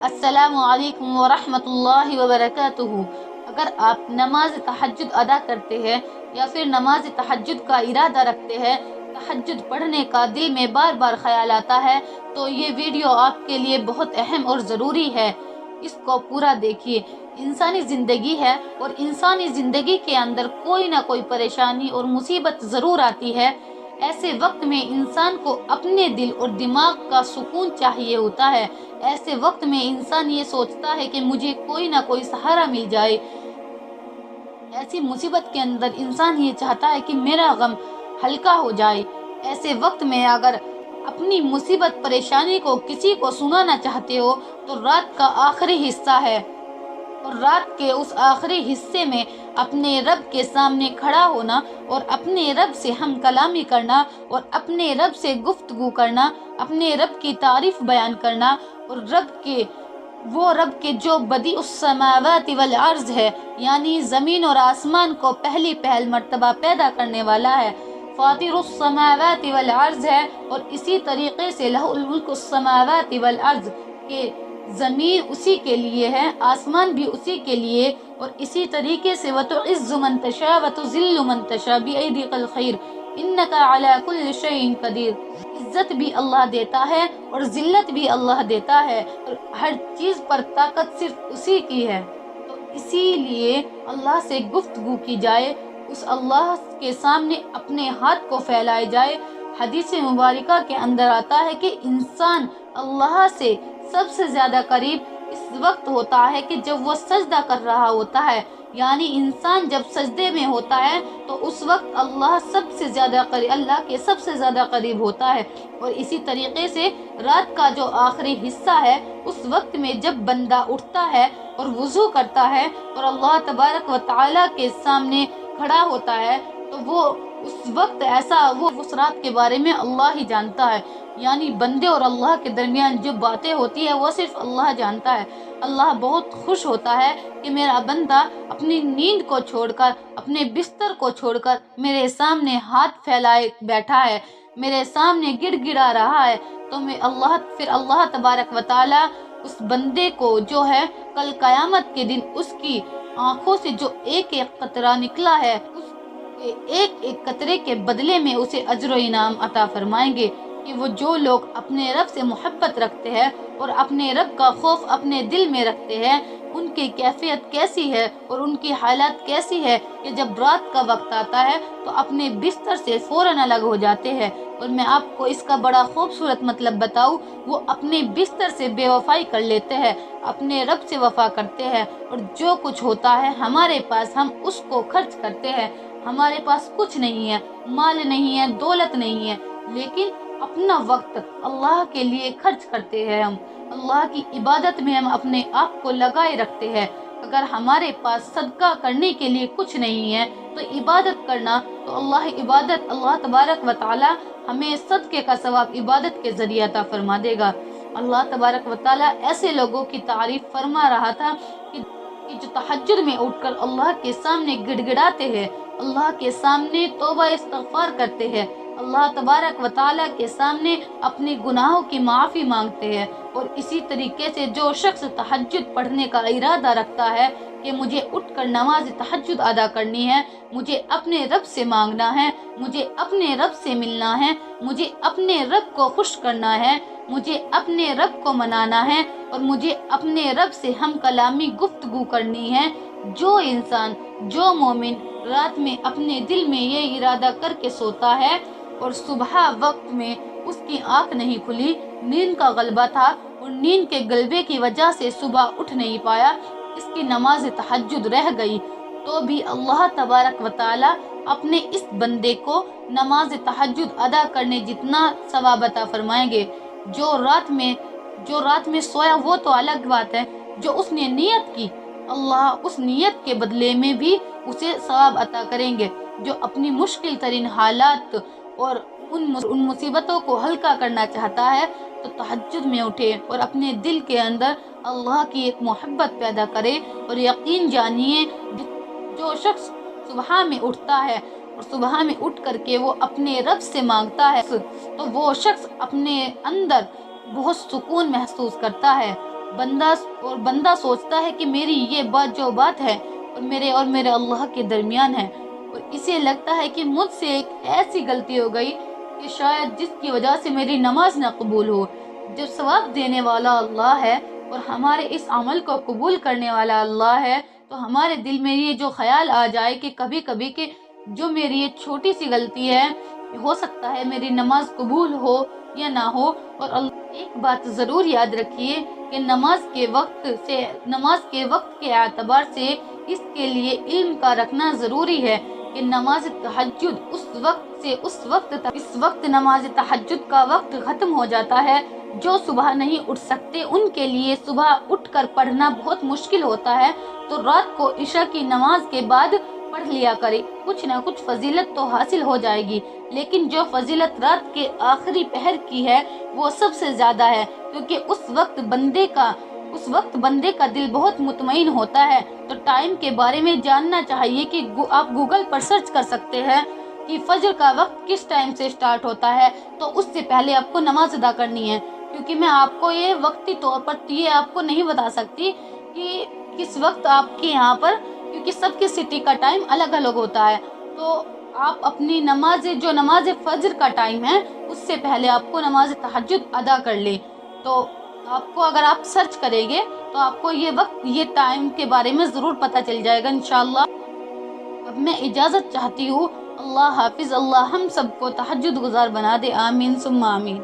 السلام علیکم ورحمۃ اللہ وبرکاتہ۔ اگر آپ نماز تہجد ادا کرتے ہیں یا پھر نماز تہجد کا ارادہ رکھتے ہیں، تہجد پڑھنے کا دل میں بار بار خیال آتا ہے، تو یہ ویڈیو آپ کے لیے بہت اہم اور ضروری ہے۔ اس کو پورا دیکھیے۔ انسانی زندگی ہے اور انسانی زندگی کے اندر کوئی نہ کوئی پریشانی اور مصیبت ضرور آتی ہے۔ ایسے وقت میں انسان کو اپنے دل اور دماغ کا سکون چاہیے ہوتا ہے۔ ایسے وقت میں انسان یہ سوچتا ہے کہ مجھے کوئی نہ کوئی سہارا مل جائے۔ ایسی مصیبت کے اندر انسان یہ چاہتا ہے کہ میرا غم ہلکا ہو جائے۔ ایسے وقت میں اگر اپنی مصیبت پریشانی کو کسی کو سنانا چاہتے ہو تو رات کا آخری حصہ ہے، اور رات کے اس آخری حصے میں اپنے رب کے سامنے کھڑا ہونا اور اپنے رب سے ہم کلامی کرنا اور اپنے رب سے گفتگو کرنا، اپنے رب کی تعریف بیان کرنا، اور رب کے جو بدیع السماوات والارض ہے، یعنی زمین اور آسمان کو پہلی مرتبہ پیدا کرنے والا ہے، فاطر السماوات والارض ہے، اور اسی طریقے سے لہ الملک السماوات والارض کہ زمین اسی کے لیے ہے، آسمان بھی اسی کے لیے، اور اسی طریقے سے وَتُعِزُّ مَن تَشَاءُ وَتُذِلُّ مَن تَشَاءُ بِيَدِكَ الْخَيْرُ إِنَّكَ عَلَى كُلِّ شَيْءٍ قَدِيرٌ۔ عزت بھی اللہ دیتا ہے اور ذلت بھی اللہ دیتا ہے، اور ہر چیز پر طاقت صرف اسی کی ہے۔ تو اسی لیے اللہ سے گفتگو کی جائے، اس اللہ کے سامنے اپنے ہاتھ کو پھیلائے جائے۔ حدیث مبارکہ کے اندر آتا ہے کہ انسان اللہ سے سب سے زیادہ قریب اس وقت ہوتا ہے کہ جب وہ سجدہ کر رہا ہوتا ہے، یعنی انسان جب سجدے میں ہوتا ہے تو اس وقت اللہ کے سب سے زیادہ قریب ہوتا ہے۔ اور اسی طریقے سے رات کا جو آخری حصہ ہے، اس وقت میں جب بندہ اٹھتا ہے اور وضو کرتا ہے اور اللہ تبارک و تعالی کے سامنے کھڑا ہوتا ہے، تو وہ اس رات کے بارے میں اللہ ہی جانتا ہے، یعنی بندے اور اللہ کے درمیان جو باتیں ہوتی ہے وہ صرف اللہ جانتا ہے۔ اللہ بہت خوش ہوتا ہے کہ میرا بندہ اپنی نیند کو چھوڑ کر، اپنے بستر کو چھوڑ کر میرے سامنے ہاتھ پھیلائے بیٹھا ہے، میرے سامنے گڑ گڑا رہا ہے۔ تو پھر اللہ تبارک و تعالی اس بندے کو جو ہے کل قیامت کے دن اس کی آنکھوں سے جو ایک ایک قطرہ نکلا ہے، اس ایک ایک قطرے کے بدلے میں اسے اجر و انعام عطا فرمائیں گے، کہ وہ جو لوگ اپنے رب سے محبت رکھتے ہیں اور اپنے رب کا خوف اپنے دل میں رکھتے ہیں، ان کی کیفیت کیسی ہے اور ان کی حالت کیسی ہے کہ جب رات کا وقت آتا ہے تو اپنے بستر سے فوراً الگ ہو جاتے ہیں۔ اور میں آپ کو اس کا بڑا خوبصورت مطلب بتاؤں، وہ اپنے بستر سے بے وفائی کر لیتے ہیں، اپنے رب سے وفا کرتے ہیں، اور جو کچھ ہوتا ہے ہمارے پاس ہم اس کو خرچ کرتے ہیں۔ ہمارے پاس کچھ نہیں ہے، مال نہیں ہے، دولت نہیں ہے، لیکن اپنا وقت اللہ کے لیے خرچ کرتے ہیں۔ ہم اللہ کی عبادت میں ہم اپنے آپ کو لگائے رکھتے ہیں۔ اگر ہمارے پاس صدقہ کرنے کے لیے کچھ نہیں ہے تو عبادت کرنا، تو اللہ تبارک و تعالی ہمیں صدقے کا ثواب عبادت کے ذریعے عطا فرما دے گا۔ اللہ تبارک و تعالی ایسے لوگوں کی تعریف فرما رہا تھا کہ جو تہجد میں اٹھ کر اللہ کے سامنے گڑ گڑاتے ہیں، اللہ کے سامنے توبہ استغفار کرتے ہیں، اللہ تبارک و تعالی کے سامنے اپنے گناہوں کی معافی مانگتے ہیں۔ اور اسی طریقے سے جو شخص تہجد پڑھنے کا ارادہ رکھتا ہے کہ مجھے اٹھ کر نماز تہجد ادا کرنی ہے، مجھے اپنے رب سے مانگنا ہے، مجھے اپنے رب سے ملنا ہے، مجھے اپنے رب کو خوش کرنا ہے، مجھے اپنے رب کو منانا ہے، اور مجھے اپنے رب سے ہم کلامی گفتگو کرنی ہے، جو انسان، جو مومن رات میں اپنے دل میں یہ ارادہ کر کے سوتا ہے اور صبح وقت میں اس کی آنکھ نہیں کھلی، نیند کا غلبہ تھا اور نیند کے غلبے کی وجہ سے صبح اٹھ نہیں پایا، اس کی نماز تہجد رہ گئی، تو بھی اللہ تبارک و تعالی اپنے اس بندے کو نماز تہجد ادا کرنے جتنا ثواب عطا فرمائیں گے۔ جو رات میں سویا وہ تو الگ بات ہے، جو اس نے نیت کی، اللہ اس نیت کے بدلے میں بھی اسے ثواب عطا کریں گے۔ جو اپنی مشکل ترین حالات اور ان مصیبتوں کو ہلکا کرنا چاہتا ہے تو تہجد میں اٹھے اور اپنے دل کے اندر اللہ کی ایک محبت پیدا کرے، اور یقین جانیے جو شخص صبح میں اٹھتا ہے اور صبح میں اٹھ کر کے وہ اپنے رب سے مانگتا ہے تو وہ شخص اپنے اندر بہت سکون محسوس کرتا ہے۔ بندہ سوچتا ہے کہ میری یہ بات ہے اور میرے اللہ کے درمیان ہے، اور اسے لگتا ہے کہ مجھ سے ایک ایسی غلطی ہو گئی کہ شاید جس کی وجہ سے میری نماز نہ قبول ہو۔ جب ثواب دینے والا اللہ ہے اور ہمارے اس عمل کو قبول کرنے والا اللہ ہے، تو ہمارے دل میں یہ جو خیال آ جائے کہ کبھی کبھی کہ جو میری یہ چھوٹی سی غلطی ہے، ہو سکتا ہے میری نماز قبول ہو یا نہ ہو۔ اور ایک بات ضرور یاد رکھیے کہ نماز کے وقت کے اعتبار سے اس کے لیے علم کا رکھنا ضروری ہے کہ نماز تہجد اس وقت نماز تہجد کا وقت ختم ہو جاتا ہے۔ جو صبح نہیں اٹھ سکتے ان کے لیے صبح اٹھ کر پڑھنا بہت مشکل ہوتا ہے، تو رات کو عشاء کی نماز کے بعد پڑھ لیا کرے، کچھ نہ کچھ فضیلت تو حاصل ہو جائے گی، لیکن جو فضیلت رات کے آخری پہر کی ہے وہ سب سے زیادہ ہے، کیونکہ اس وقت بندے کا دل بہت مطمئن ہوتا ہے۔ تو ٹائم کے بارے میں جاننا چاہیے کہ آپ گوگل پر سرچ کر سکتے ہیں کہ فجر کا وقت کس ٹائم سے سٹارٹ ہوتا ہے، تو اس سے پہلے آپ کو نماز ادا کرنی ہے، کیونکہ میں آپ کو یہ وقتی طور پر یہ آپ کو نہیں بتا سکتی کہ کس وقت آپ کے یہاں پر، کیونکہ سب کی سٹی کا ٹائم الگ الگ ہوتا ہے، تو آپ اپنی نماز فجر کا ٹائم ہے اس سے پہلے آپ کو نماز تہجد ادا کر لیں۔ تو آپ کو اگر آپ سرچ کریں گے تو آپ کو یہ ٹائم کے بارے میں ضرور پتہ چل جائے گا انشاءاللہ۔ اب میں اجازت چاہتی ہوں، اللہ حافظ، اللہ ہم سب کو تہجد گزار بنا دے، آمین ثم آمین۔